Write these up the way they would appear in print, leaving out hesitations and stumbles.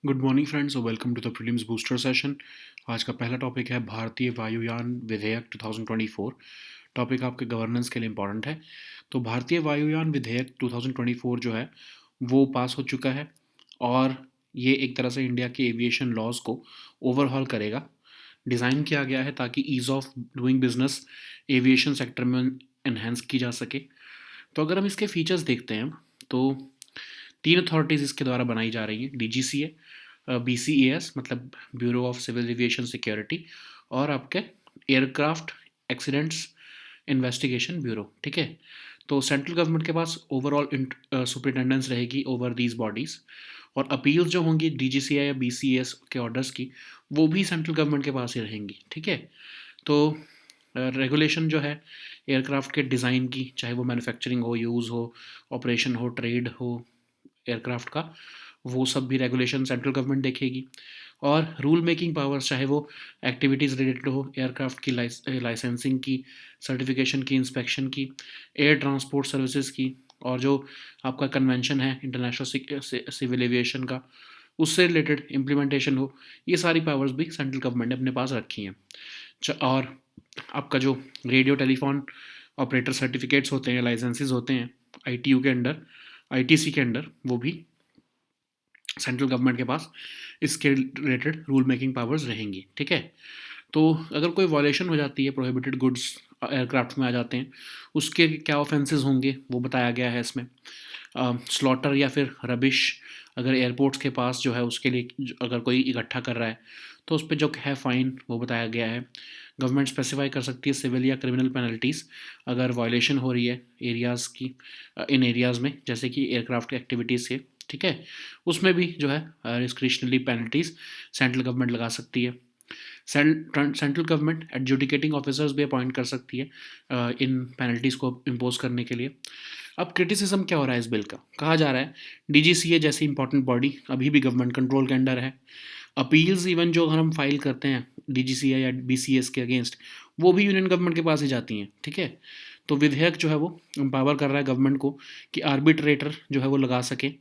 Good morning friends और welcome to the prelims booster session. आज का पहला टॉपिक है भारतीय वायुयान विधेयक 2024। टॉपिक आपके गवर्नेंस के लिए इम्पॉर्टेंट है। तो भारतीय वायुयान विधेयक 2024 जो है वो पास हो चुका है और ये एक तरह से इंडिया के एविएशन लॉज को ओवरहॉल करेगा। डिज़ाइन किया गया है ताकि ease of doing business aviation sector में इन्हेंस की जा सके। तो अगर हम इसके फीचर्स देखते हैं तो तीन अथॉरिटीज़ इसके द्वारा बनाई जा रही हैं, DGCA, BCAS मतलब bureau of civil aviation security, और आपके एयरक्राफ्ट एक्सीडेंट्स इन्वेस्टिगेशन ब्यूरो। ठीक है, तो सेंट्रल गवर्नमेंट के पास ओवरऑल सुपरिटेंडेंस रहेगी ओवर दीज बॉडीज़, और अपील्स जो होंगी DGCA या BCAS के ऑर्डर्स की वो भी सेंट्रल गवर्नमेंट के पास ही रहेंगी। ठीक है, तो रेगुलेशन जो है एयरक्राफ्ट के डिज़ाइन की, चाहे वो मैन्युफैक्चरिंग हो, यूज़ हो, ऑपरेशन हो, ट्रेड हो एयरक्राफ्ट का, वो सब भी रेगुलेशन सेंट्रल गवर्नमेंट देखेगी। और रूल मेकिंग पावर्स, चाहे वो एक्टिविटीज़ रिलेटेड हो एयरक्राफ्ट की, लाइसेंसिंग की, सर्टिफिकेशन की, इंस्पेक्शन की, एयर ट्रांसपोर्ट सर्विसेज की, और जो आपका कन्वेंशन है इंटरनेशनल सिविल एविएशन का, उससे रिलेटेड इम्प्लीमेंटेशन हो, ये सारी पावर्स भी सेंट्रल गवर्नमेंट ने अपने पास रखी हैं। और आपका जो रेडियो टेलीफोन ऑपरेटर सर्टिफिकेट्स होते हैं, लाइसेंसेस होते हैं ITU के अंडर, ITC के अंडर, वो भी सेंट्रल गवर्नमेंट के पास इसके रिलेटेड रूल मेकिंग पावर्स रहेंगी। ठीक है, तो अगर कोई वॉलेशन हो जाती है, प्रोहिबिटेड गुड्स एयरक्राफ्ट में आ जाते हैं, उसके क्या ऑफेंसेस होंगे वो बताया गया है इसमें। स्लॉटर या फिर रबिश अगर एयरपोर्ट्स के पास जो है उसके लिए अगर कोई इकट्ठा कर रहा है तो उस पर जो है फ़ाइन वो बताया गया है। गवर्नमेंट स्पेसिफाई कर सकती है सिविल या क्रिमिनल पेनल्टीज़ अगर वायलेशन हो रही है एरियाज़ की, इन एरियाज़ में, जैसे कि एयरक्राफ्ट एक्टिविटीज़ से। ठीक है, उसमें भी जो है डिस्क्रिशनरी पेनल्टीज़ सेंट्रल गवर्नमेंट लगा सकती है। सेंट्रल गवर्नमेंट एडजुडिकेटिंग ऑफिसर्स भी अपॉइंट कर सकती है इन पेनल्टीज़ को इम्पोज करने के लिए। अब क्रिटिसिज्म क्या हो रहा है इस बिल का? कहा जा रहा है DGCA जैसी इंपॉर्टेंट बॉडी अभी भी गवर्नमेंट कंट्रोल के अंडर है। अपील्स इवन जो अगर हम फाइल करते हैं DGCA या BCS के अगेंस्ट, वो भी यूनियन गवर्नमेंट के पास ही जाती हैं। ठीक है, तो विधेयक जो है वो एम्पावर कर रहा है गवर्नमेंट को कि आर्बिट्रेटर जो है वो लगा सके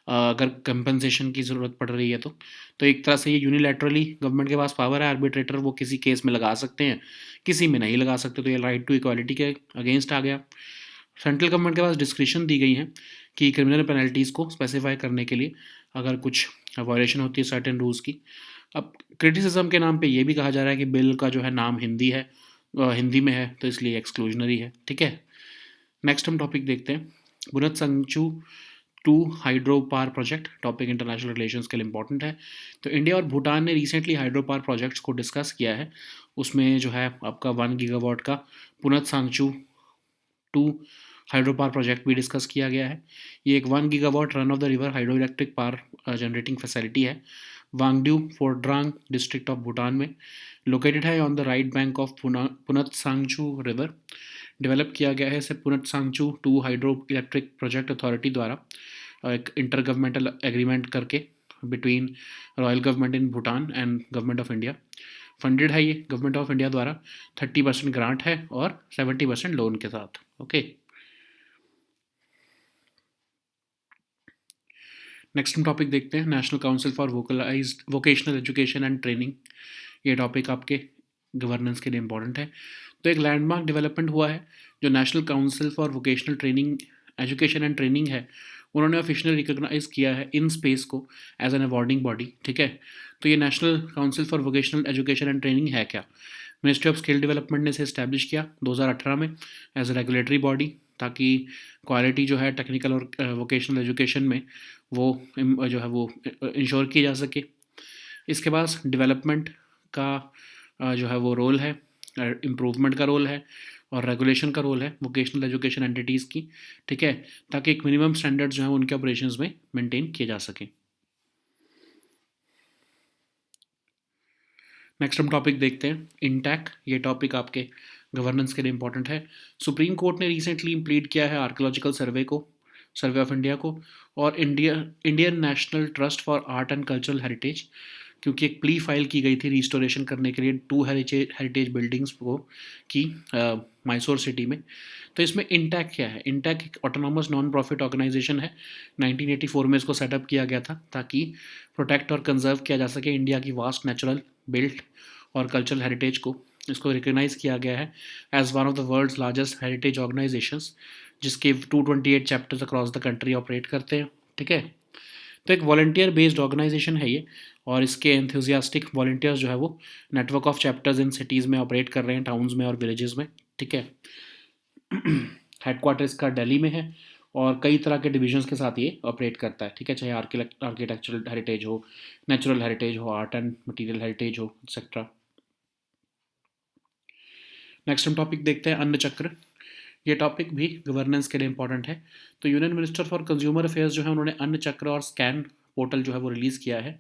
अगर कंपनसेशन की ज़रूरत पड़ रही है तो एक तरह से ये यूनिलैटरली गवर्नमेंट के पास पावर है। आर्बिट्रेटर वो किसी केस में लगा सकते हैं, किसी में नहीं लगा सकते, तो ये राइट टू इक्वालिटी के अगेंस्ट आ गया। सेंट्रल गवर्नमेंट के पास डिस्क्रिशन दी गई है कि क्रिमिनल पेनल्टीज़ को स्पेसिफाई करने के लिए अगर कुछ वायलेशन होती है सर्टेन रूल्स की। अब क्रिटिसिज्म के नाम पे ये भी कहा जा रहा है कि बिल का जो है नाम हिंदी है, हिंदी में है, तो इसलिए एक्सक्लूजनरी है। ठीक है, नेक्स्ट हम टॉपिक देखते हैं बुनत संगचू 2 hydro power project. Topic international relations के लिए इंपॉर्टेंट है। तो इंडिया और भूटान ने रिसेंटली हाइड्रो पावर प्रोजेक्ट्स को डिस्कस किया है। उसमें जो है आपका 1 गीगावाट का पुनत सांगचू 2 हाइड्रो पावर प्रोजेक्ट भी डिस्कस किया गया है। ये एक 1 gigawatt run of the river hydro electric power generating facility है, वांगड्यू फोरड्रांग डिस्ट्रिक्ट ऑफ भूटान में। लोकेटेड है on the right bank of Punatsangchhu river. Develop किया गया है इसे Punatsangchhu 2 hydro electric project authority द्वारा, एक इंटर गवर्नमेंटल एग्रीमेंट करके between royal government in Bhutan and government of India. Funded है ये गवर्नमेंट ऑफ इंडिया द्वारा, 30% ग्रांट है और 70% लोन के साथ। ओके, नेक्स्ट हम टॉपिक देखते हैं national council for vocational education and training. ये टॉपिक आपके गवर्नेंस के लिए इंपॉर्टेंट है। तो एक लैंडमार्क डेवलपमेंट हुआ है जो national council for vocational training education and training है, उन्होंने ऑफिशियली रिकॉग्नाइज किया है इन स्पेस को एज एन अवॉर्डिंग बॉडी। ठीक है, तो ये national council for vocational education and training है क्या? मिनिस्ट्री ऑफ स्किल डेवलपमेंट ने इसे इस्टेब्लिश किया 2018 में एज ए रेगुलेटरी बॉडी, ताकि क्वालिटी जो है टेक्निकल और वोकेशनल एजुकेशन में वो जो है वो इंश्योर की जा सके। इसके पास डेवलपमेंट का जो है वो रोल है, इम्प्रूवमेंट का रोल है, और रेगुलेशन का रोल है वोकेशनल एजुकेशन एंटिटीज़ की। ठीक है, ताकि एक मिनिमम स्टैंडर्ड्स जो है उनके ऑपरेशंस में मेंटेन किए जा सकें। नेक्स्ट हम टॉपिक देखते हैं इंटैक। ये टॉपिक आपके गवर्नेंस के लिए इंपॉर्टेंट है। सुप्रीम कोर्ट ने रिसेंटली इम्प्लीड किया है आर्कोलॉजिकल सर्वे ऑफ इंडिया को, और Indian national trust for art and cultural heritage क्योंकि एक प्ली फाइल की गई थी रिस्टोरेशन करने के लिए 2 हेरिटेज बिल्डिंग्स को की मैसूर सिटी में। तो इसमें इंटैक क्या है? इंटैक एक ऑटोनॉमस नॉन प्रॉफिट ऑर्गेनाइजेशन है। 1984 में इसको सेटअप किया गया था ताकि प्रोटेक्ट और कंजर्व किया जा सके इंडिया की वास्ट नेचुरल, बिल्ट और कल्चरल हेरिटेज को। इसको रिकग्नाइज किया गया है as one of the world's largest heritage organisations, जिसके 228 chapters across the country operate करते हैं। ठीक है, तो एक वॉलंटियर बेस्ड ऑर्गेनाइजेशन है ये, और इसके एंथुजियास्टिक वॉलंटियर्स जो है वो network of chapters in cities में ऑपरेट कर रहे हैं, टाउन्स में और विलेजेस में। ठीक है, हेडक्वार्टर इसका दिल्ली में है और कई तरह के डिविजन्स के साथ ये ऑपरेट करता है। ठीक है, चाहे आर्किटेक्चरल हेरिटेज हो, नेचुरल हेरिटेज हो, आर्ट एंड मटेरियल हेरिटेज हो, एक्सेट्रा। नेक्स्ट हम टॉपिक देखते हैं अन्न चक्र। ये टॉपिक भी गवर्नेंस के लिए इंपॉर्टेंट है। तो union minister for consumer affairs जो है उन्होंने अन्न चक्र और स्कैन पोर्टल जो है वो रिलीज़ किया है।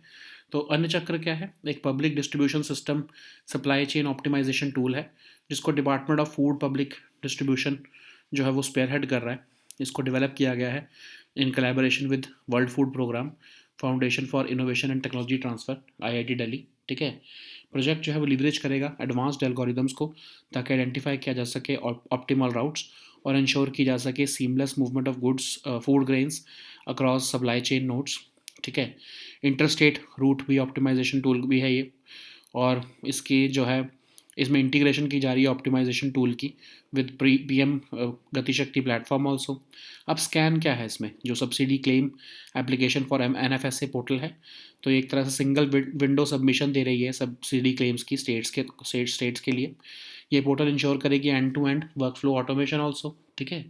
तो अन्न चक्र क्या है? एक public distribution system supply chain optimisation tool है, जिसको department of food public distribution जो है वो स्पेयरहेड कर रहा है। इसको डेवलप किया गया है in collaboration with world food programme, foundation for innovation and technology transfer, IIT Delhi. ठीक है, प्रोजेक्ट जो है वो लिवरेज करेगा एडवांस्ड एल्गोरिदम्स को ताकि आइडेंटिफाई किया जा सके ऑप्टिमल राउट्स और इंश्योर की जा सके seamless movement of goods, food grains across supply chain nodes. ठीक है, इंटरस्टेट रूट भी ऑप्टिमाइजेशन टूल भी है ये, और इसकी जो है इसमें इंटीग्रेशन की जा रही है ऑप्टिमाइजेशन टूल की with PM GatiShakti platform also. अब स्कैन क्या है इसमें? जो subsidy claim application for NFSA portal है। तो एक तरह से सिंगल विंडो सबमिशन दे रही है सब्सिडी क्लेम्स की स्टेट्स के लिए। ये पोर्टल इंश्योर करेगी and to end work flow automation also. ठीक है,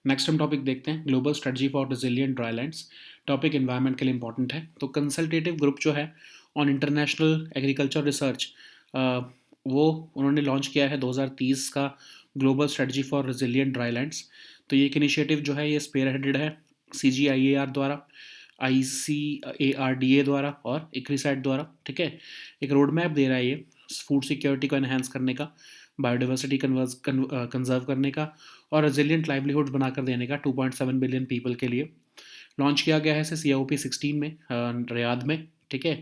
नेक्स्ट हम टॉपिक देखते हैं global strategy for resilient drylands. Topic environment के लिए इंपॉर्टेंट है। तो कंसल्टेटिव ग्रुप जो है ऑन इंटरनेशनल एग्रीकल्चर रिसर्च, वो उन्होंने लॉन्च किया है 2030 का ग्लोबल स्ट्रेटजी फॉर रेजिलिएंट ड्राईलैंड्स। तो ये एक इनिशिएटिव जो है ये स्पेयरहेडेड है CGIAR द्वारा, ICARDA द्वारा और इक्रिसैट द्वारा। ठीक है, एक रोड मैप दे रहा है ये फूड सिक्योरिटी को एनहेंस करने का, बायोडाइवर्सिटी कंजर्व करने का और रेजिलिएंट लाइवलीहुड बनाकर देने का 2.7 बिलियन पीपल के लिए। लॉन्च किया गया है इसे COP 16 में, रियाद में। ठीक है,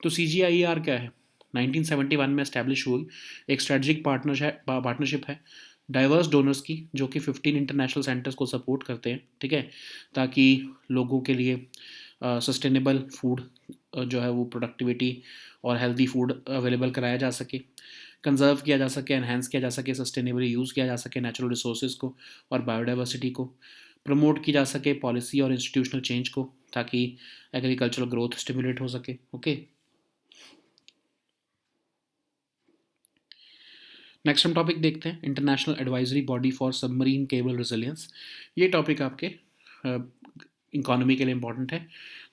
तो CGIAR क्या है? 1971 में एस्टैब्लिश हुई एक स्ट्रेटजिक पार्टनरशिप है डाइवर्स डोनर्स की, जो कि 15 इंटरनेशनल सेंटर्स को सपोर्ट करते हैं। ठीक है, ताकि लोगों के लिए सस्टेनेबल फूड जो है वो प्रोडक्टिविटी और हेल्दी फूड अवेलेबल कराया जा सके, कंजर्व किया जा सके, एनहेंस किया जा सके, सस्टेनेबली यूज़ किया जा सके नेचुरल रिसोर्सेज को और बायोडाइवर्सिटी को, प्रमोट की जा सके पॉलिसी और इंस्टीट्यूशनल चेंज को, ताकि एग्रीकल्चरल ग्रोथ स्टिमुलेट हो सके। ओके, नेक्स्ट हम टॉपिक देखते हैं international advisory body for submarine cable resilience. ये टॉपिक आपके इकोनॉमी के लिए इंपॉर्टेंट है।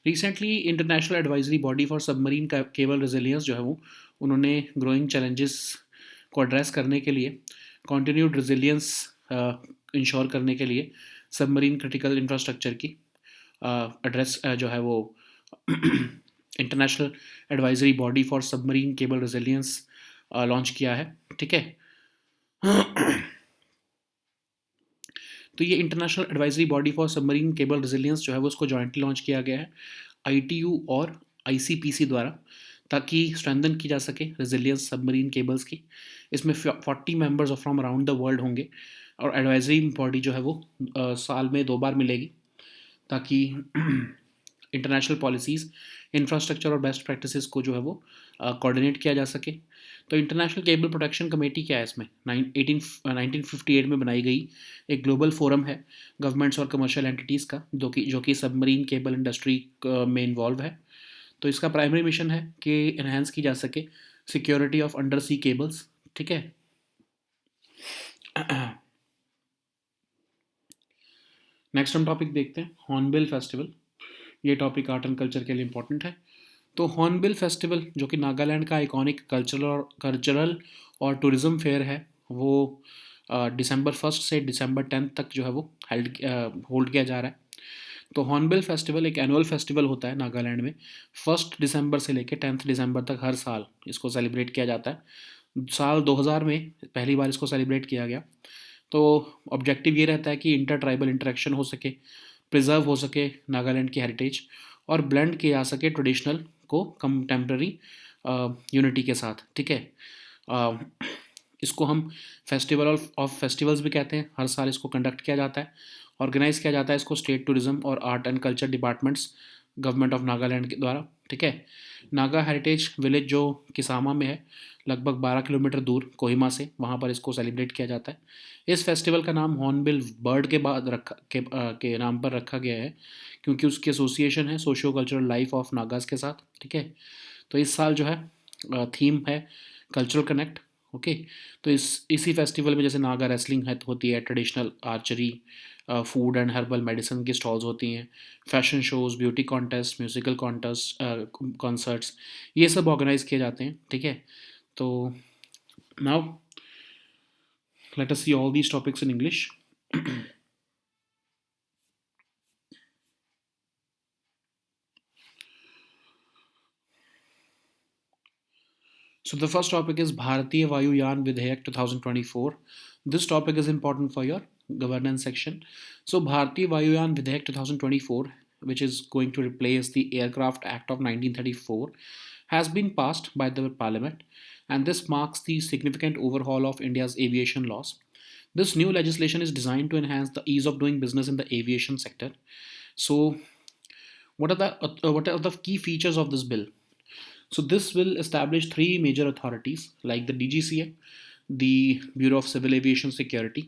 Recently international advisory body for submarine cable resilience जो है वो उन्होंने ग्रोइंग चैलेंजेस को एड्रेस करने के लिए, कॉन्टिन्यूड रेजिलियंस इंश्योर करने के लिए सबमरीन क्रिटिकल इंफ्रास्ट्रक्चर की एड्रेस जो है वो international advisory body for submarine cable resilience launch किया है। ठीक है, तो ये international advisory body for submarine cable resilience जो है वो उसको जॉइंटली लॉन्च किया गया है ITU और ICPC द्वारा, ताकि स्ट्रेंथन की जा सके रेजिलियंस सबमरीन केबल्स की। इसमें 40 members from around the world होंगे और एडवाइजरी बॉडी जो है वो साल में 2 बार मिलेगी, ताकि इंटरनेशनल पॉलिसीज़, इंफ्रास्ट्रक्चर और बेस्ट प्रैक्टिसेस को जो है वो कोऑर्डिनेट किया जा सके। तो इंटरनेशनल केबल प्रोटेक्शन कमेटी क्या है? इसमें 1958 में बनाई गई एक ग्लोबल फोरम है गवर्नमेंट्स और कमर्शियल एंटिटीज़ का, जो कि सबमरीन केबल इंडस्ट्री में इन्वॉल्व है। तो इसका प्राइमरी मिशन है कि इन्हेंस की जा सके security of under sea cables. ठीक है, नेक्स्ट हम टॉपिक देखते हैं हॉर्नबिल फेस्टिवल। ये टॉपिक आर्ट एंड कल्चर के लिए इंपॉर्टेंट है। तो हॉर्नबिल फेस्टिवल जो कि नागालैंड का आइकॉनिक कल्चरल और टूरिज्म फेयर है, वो दिसंबर 1 से दिसंबर 10 तक जो है वो होल्ड किया जा रहा है। तो हॉर्नबिल फेस्टिवल एक एनुअल फेस्टिवल होता है नागालैंड में। 1 दिसंबर से लेकर 10 दिसंबर तक हर साल इसको सेलिब्रेट किया जाता है। साल 2000 में पहली बार इसको सेलिब्रेट किया गया। तो ऑब्जेक्टिव ये रहता है कि इंटर ट्राइबल इंटरेक्शन हो सके, प्रिजर्व हो सके नागालैंड की हेरिटेज, और ब्लेंड किया जा सके ट्रेडिशनल को कंटेम्प्रेरी यूनिटी के साथ, ठीक है। अ, इसको हम फेस्टिवल ऑफ फेस्टिवल्स भी कहते हैं। हर साल इसको कंडक्ट किया जाता है, ऑर्गेनाइज किया जाता है इसको स्टेट टूरिज्म और art and culture departments government of Nagaland के द्वारा, ठीक है। नागा हेरिटेज विलेज जो किसामा में है, लगभग 12 किलोमीटर दूर कोहिमा से, वहाँ पर इसको सेलिब्रेट किया जाता है। इस फेस्टिवल का नाम हॉर्नबिल बर्ड के बाद के नाम पर रखा गया है, क्योंकि उसकी एसोसिएशन है socio cultural life of Nagas के साथ, ठीक है। तो इस साल जो है थीम है कल्चरल कनेक्ट, ओके। तो इसी फेस्टिवल में जैसे नागा रेसलिंग है होती है, traditional archery, food and herbal medicine की स्टॉल्स होती हैं, fashion shows, beauty contest, musical contest, concerts, ये सब ऑर्गेनाइज किए जाते हैं, ठीक है। तो now let us see all these topics in English. So the first topic is Bharatiya Vayuyan Vidhayak 2024. This topic is important for your governance section. So Bharatiya Vayuyan Vidhayak 2024, which is going to replace the Aircraft Act of 1934, has been passed by the Parliament, and this marks the significant overhaul of India's aviation laws. This new legislation is designed to enhance the ease of doing business in the aviation sector. So, what are the key features of this bill? So this will establish three major authorities like the DGCA, the Bureau of Civil Aviation Security,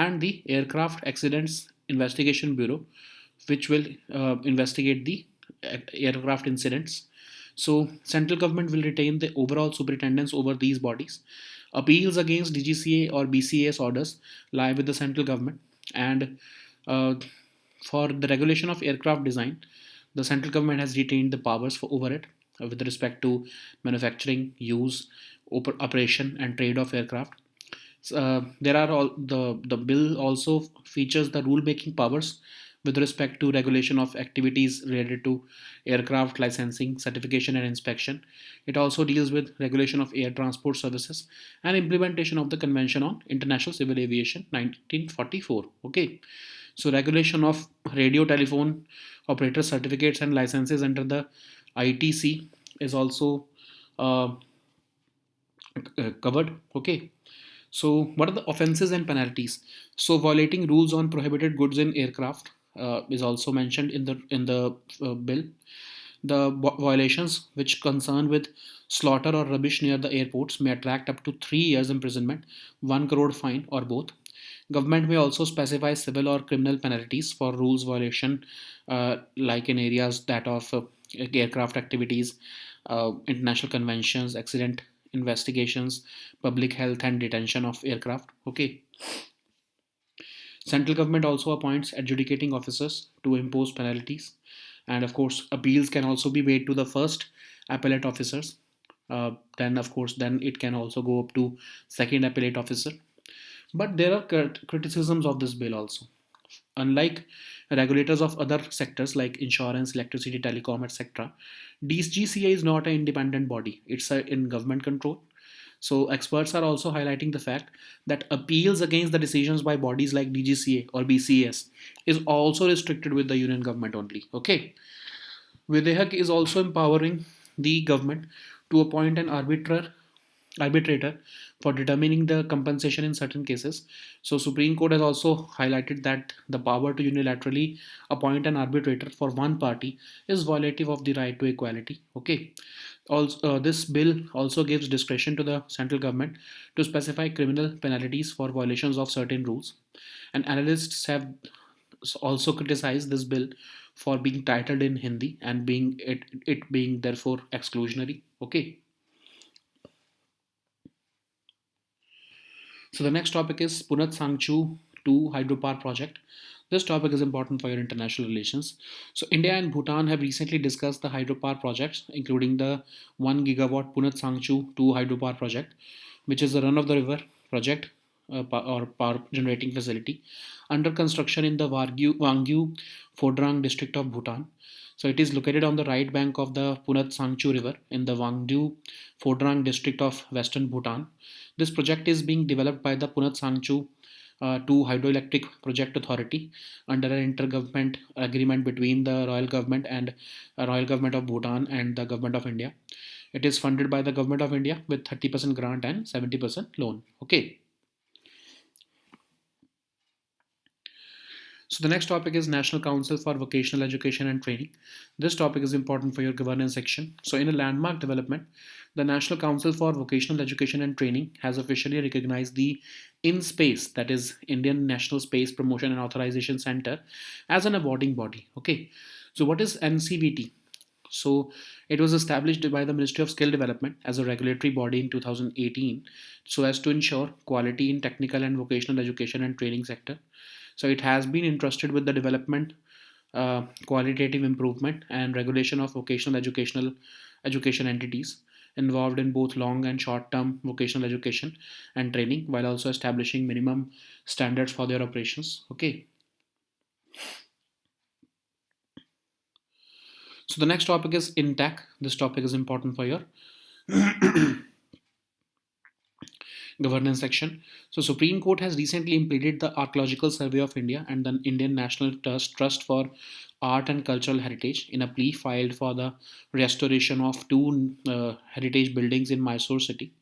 and the Aircraft Accidents Investigation Bureau, which will investigate the aircraft incidents. So central government will retain the overall superintendence over these bodies. Appeals against DGCA or BCA's orders lie with the central government, and uh, for the regulation of aircraft design, the central government has retained the powers over it with respect to manufacturing, use, operation, and trade of aircraft. There are all the bill also features the rule making powers with respect to regulation of activities related to aircraft licensing, certification, and inspection. It also deals with regulation of air transport services and implementation of the Convention on International Civil Aviation 1944. Okay, so regulation of radio telephone operator certificates and licenses under the ITC is also uh, covered. Okay, so what are the offenses and penalties? So violating rules on prohibited goods in aircraft is also mentioned in the bill. The violations which concern with slaughter or rubbish near the airports may attract up to 3 years imprisonment, 1 crore fine, or both. Government may also specify civil or criminal penalties for rules violation, like in areas that of aircraft activities, international conventions, accident investigations, public health, and detention of aircraft. Okay. Central government also appoints adjudicating officers to impose penalties, and of course, appeals can also be made to the first appellate officers. Then, of course, then it can also go up to second appellate officer. But there are criticisms of this bill also. Unlike regulators of other sectors like insurance, electricity, telecom, etc., DGCA is not an independent body. It's in government control. So experts are also highlighting the fact that appeals against the decisions by bodies like DGCA or BCS is also restricted with the union government only. Okay. Videyak is also empowering the government to appoint an arbitrator for determining the compensation in certain cases. So Supreme Court has also highlighted that the power to unilaterally appoint an arbitrator for one party is violative of the right to equality. Okay. Also, this bill also gives discretion to the central government to specify criminal penalties for violations of certain rules. And analysts have also criticized this bill for being titled in Hindi and it being therefore exclusionary. Okay. So the next topic is Punat Sangchu 2 hydropower project. This topic is important for your international relations. So India and Bhutan have recently discussed the hydropower projects, including the 1 gigawatt Punat Sangchu 2 hydropower project, which is a run of the river project or power generating facility under construction in the Wangyu Phodrang district of Bhutan. So it is located on the right bank of the Punat Sangchu river in the Wangdu Phodrang district of western Bhutan. This project is being developed by the Punat Sangchu to Hydroelectric Project Authority under an intergovernment agreement between the Royal Government and Royal Government of Bhutan and the Government of India. It is funded by the Government of India with 30% grant and 70% loan. Okay. So the next topic is National Council for Vocational Education and Training. This topic is important for your governance section. So in a landmark development, the National Council for Vocational Education and Training has officially recognized the InSpace, that is Indian National Space Promotion and Authorization Center, as an awarding body. Okay. So what is NCVT? So it was established by the Ministry of Skill Development as a regulatory body in 2018 so as to ensure quality in technical and vocational education and training sector. So it has been entrusted with the development, qualitative improvement, and regulation of vocational education entities involved in both long and short-term vocational education and training, while also establishing minimum standards for their operations. Okay. So the next topic is INTAC. This topic is important for your governance section. So Supreme Court has recently implemented the Archaeological Survey of India and the Indian National Trust for Art and Cultural Heritage in a plea filed for the restoration of two heritage buildings in Mysore city.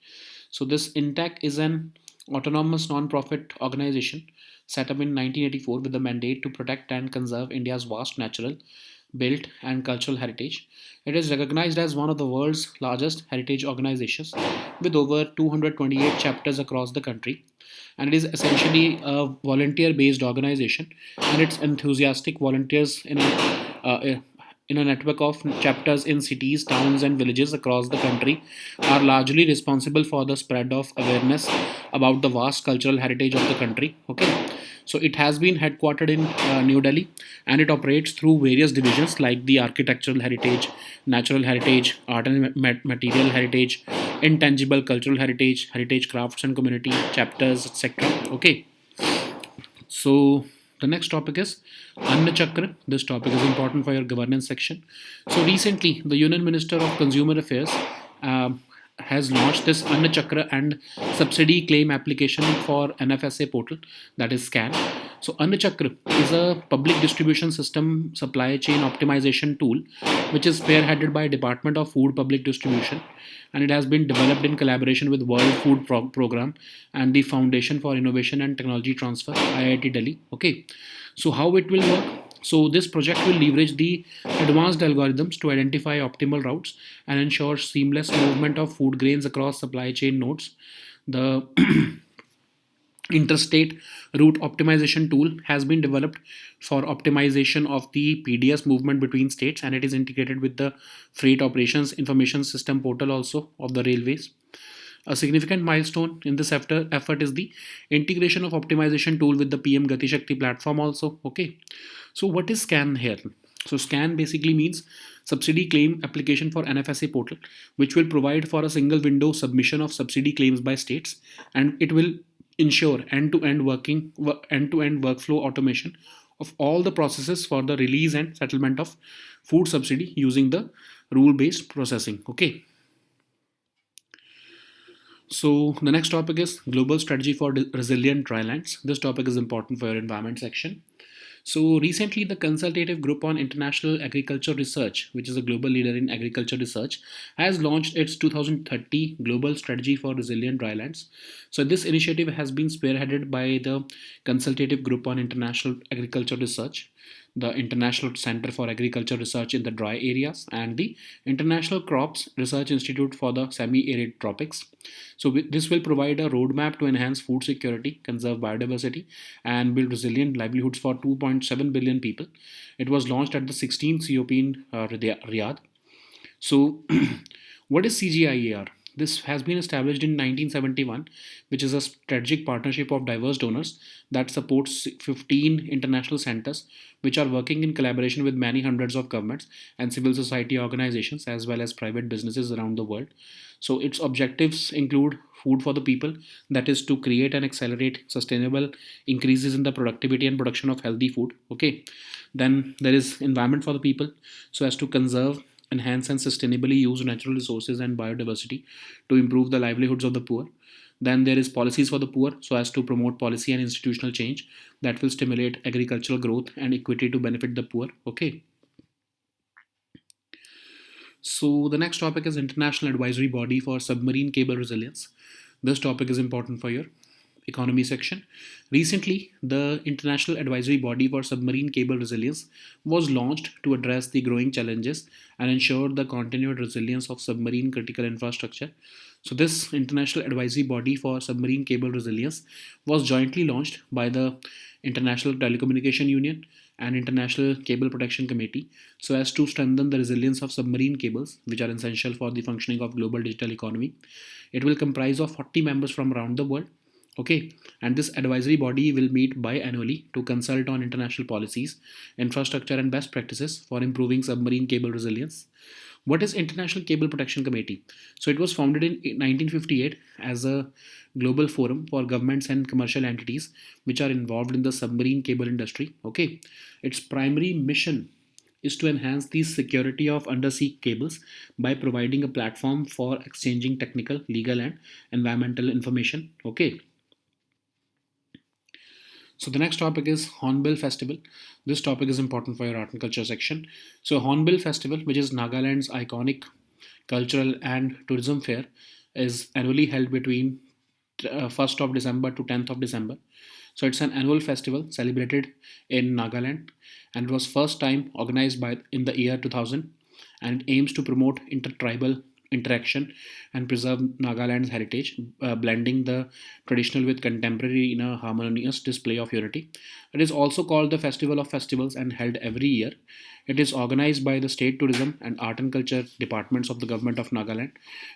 So this INTAC is an autonomous non-profit organization set up in 1984 with the mandate to protect and conserve India's vast natural, built, and cultural heritage. It is recognized as one of the world's largest heritage organizations with over 228 chapters across the country. And it is essentially a volunteer based organization, and its enthusiastic volunteers in a network of chapters in cities, towns, and villages across the country are largely responsible for the spread of awareness about the vast cultural heritage of the country. Okay, so it has been headquartered in New Delhi, and it operates through various divisions like the architectural heritage, natural heritage, art and material heritage, intangible cultural heritage, heritage crafts and community chapters, etc. Okay, so the next topic is Anna Chakra. This topic is important for your governance section. So recently, the Union Minister of Consumer Affairs has launched this Anna Chakra and subsidy claim application for NFSA portal, that is SCAN. So Anna Chakra is a public distribution system supply chain optimization tool which is spearheaded by Department of Food Public Distribution, and it has been developed in collaboration with World Food Program and the Foundation for Innovation and Technology Transfer, IIT Delhi. Okay, so how it will work? So this project will leverage the advanced algorithms to identify optimal routes and ensure seamless movement of food grains across supply chain nodes. The interstate route optimization tool has been developed for optimization of the PDS movement between states, and it is integrated with the freight operations information system portal also of the railways. A significant milestone in this effort is the integration of optimization tool with the PM Gati Shakti platform also. Okay, so what is SCAN here? So SCAN basically means subsidy claim application for NFSA portal, which will provide for a single window submission of subsidy claims by states, and it will ensure end-to-end workflow automation of all the processes for the release and settlement of food subsidy using the rule-based processing. Okay. So the next topic is global strategy for resilient drylands. This topic is important for your environment section. So recently, the Consultative Group on International Agriculture Research, which is a global leader in agriculture research, has launched its 2030 Global Strategy for Resilient Drylands. So this initiative has been spearheaded by the Consultative Group on International Agriculture Research, the International Center for Agriculture Research in the Dry Areas, and the International Crops Research Institute for the Semi-Arid Tropics. So this will provide a roadmap to enhance food security, conserve biodiversity, and build resilient livelihoods for 2.7 billion people. It was launched at the 16th COP in Riyadh. So, what is CGIAR? This has been established in 1971, which is a strategic partnership of diverse donors that supports 15 international centers, which are working in collaboration with many hundreds of governments and civil society organizations, as well as private businesses around the world. So, its objectives include food for the people, that is to create and accelerate sustainable increases in the productivity and production of healthy food. Okay, then there is environment for the people, so as to conserve, enhance, and sustainably use natural resources and biodiversity to improve the livelihoods of the poor. Then there is policies for the poor, so as to promote policy and institutional change that will stimulate agricultural growth and equity to benefit the poor. Okay. So the next topic is International Advisory Body for Submarine Cable Resilience. This topic is important for your economy section. Recently, the International Advisory Body for Submarine Cable Resilience was launched to address the growing challenges and ensure the continued resilience of submarine critical infrastructure. So, this International Advisory Body for Submarine Cable Resilience was jointly launched by the International Telecommunication Union and International Cable Protection Committee so as to strengthen the resilience of submarine cables, which are essential for the functioning of global digital economy. It will comprise of 40 members from around the world. Okay, and this advisory body will meet biannually to consult on international policies, infrastructure, and best practices for improving submarine cable resilience. What is International Cable Protection Committee? So it was founded in 1958 as a global forum for governments and commercial entities which are involved in the submarine cable industry. Okay, its primary mission is to enhance the security of undersea cables by providing a platform for exchanging technical, legal, and environmental information. Okay. So the next topic is Hornbill Festival. This topic is important for your art and culture section. So Hornbill Festival, which is Nagaland's iconic cultural and tourism fair, is annually held between 1st of December to 10th of December. So it's an annual festival celebrated in Nagaland, and it was first time organized by in the year 2000, and it aims to promote intertribal interaction and preserve Nagaland's heritage, blending the traditional with contemporary in a harmonious display of unity. It is also called the Festival of Festivals and held every year. It is organized by the State Tourism and Art and Culture departments of the government of Nagaland.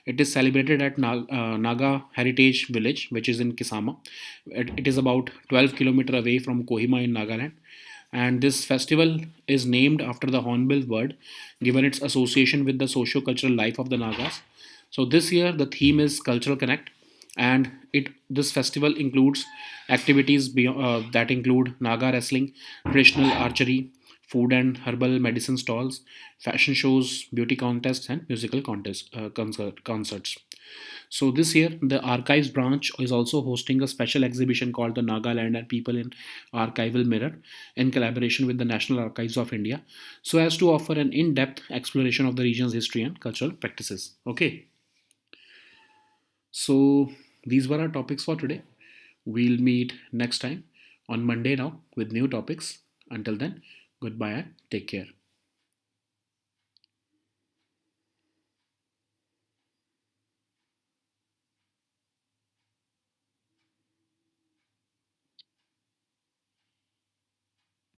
It is celebrated at Naga Heritage Village, which is in Kisama. It is about 12 kilometers away from Kohima in Nagaland. And this festival is named after the hornbill bird, given its association with the socio-cultural life of the Nagas. So this year the theme is Cultural Connect, and it this festival includes activities that include Naga wrestling, traditional archery, food and herbal medicine stalls, fashion shows, beauty contests, and musical concerts. So this year, the Archives branch is also hosting a special exhibition called the Nagaland and People in Archival Mirror in collaboration with the National Archives of India, so as to offer an in-depth exploration of the region's history and cultural practices. Okay, so these were our topics for today. We'll meet next time on Monday now with new topics. Until then, goodbye and take care.